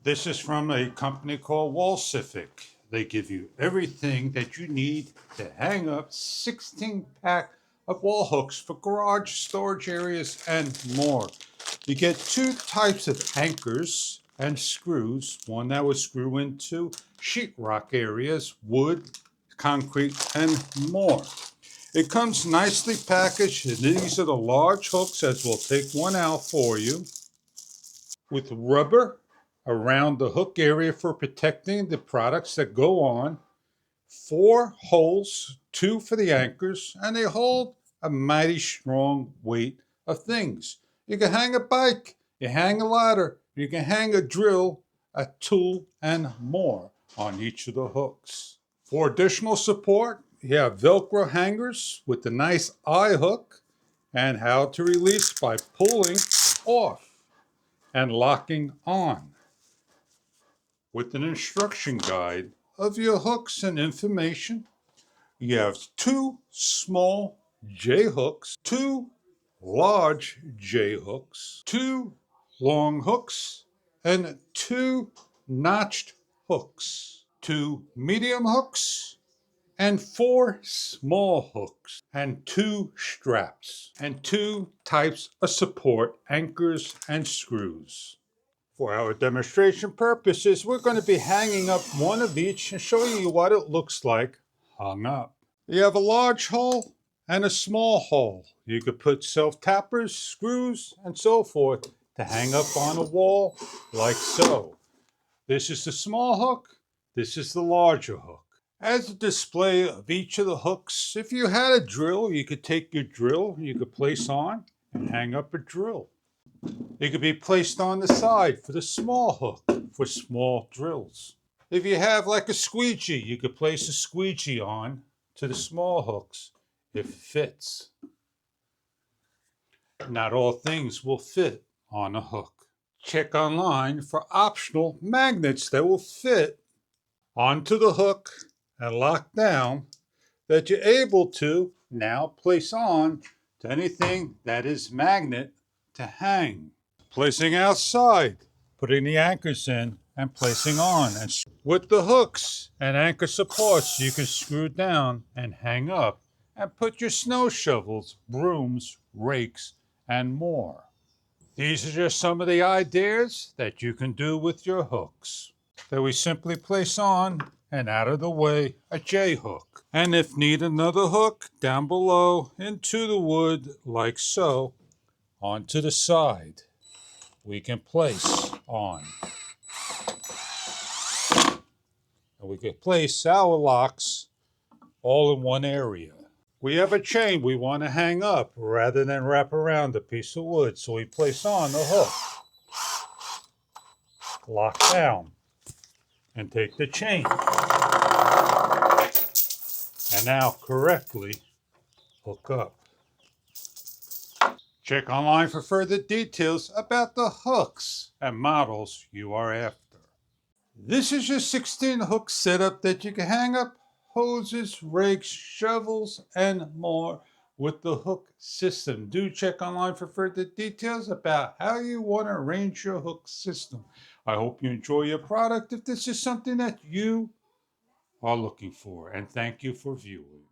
This is from a company called wallseffic. They give you everything that you need to hang up 16-pack of wall hooks for garage storage areas and more. You get two types of anchors and screws, one that will screw into sheetrock areas, wood, concrete, and more. It comes nicely packaged, and these are the large hooks, as we'll take one out for you, with rubber around the hook area for protecting the products that go on. 4 holes, 2 for the anchors, and they hold a mighty strong weight of things. You can hang a bike, you hang a ladder, you can hang a drill, a tool, and more on each of the hooks. For additional support, you have Velcro hangers with the nice eye hook and how to release by pulling off and locking on, with an instruction guide of your hooks and information. You have 2 small J hooks, 2 large J hooks, 2 long hooks, and 2 notched hooks, 2 medium hooks, and 4 small hooks, and 2 straps, and 2 types of support anchors and screws. For our demonstration purposes, we're going to be hanging up one of each and showing you what it looks like hung up. You have a large hole and a small hole. You could put self-tappers, screws, and so forth to hang up on a wall like so. This is the small hook. This is the larger hook. As a display of each of the hooks, if you had a drill, you could take your drill, you could place on and hang up a drill. It could be placed on the side for the small hook for small drills. If you have like a squeegee, you could place a squeegee on to the small hooks if it fits. Not all things will fit on a hook. Check online for optional magnets that will fit onto the hook and lock down, that you're able to now place on to anything that is magnet to hang. Placing outside, putting the anchors in and placing on. And with the hooks and anchor supports, you can screw down and hang up and put your snow shovels, brooms, rakes, and more. These are just some of the ideas that you can do with your hooks that we simply place on and out of the way a J hook. And if need another hook, down below into the wood like so, onto the side, we can place on. And we can place our locks all in one area. We have a chain we want to hang up rather than wrap around a piece of wood, so we place on the hook, lock down, and take the chain. And now correctly hook up. Check online for further details about the hooks and models you are after. This is your 16 hook setup that you can hang up hoses, rakes, shovels, and more with the hook system. Do check online for further details about how you want to arrange your hook system. I hope you enjoy your product if this is something that you are looking for, and thank you for viewing.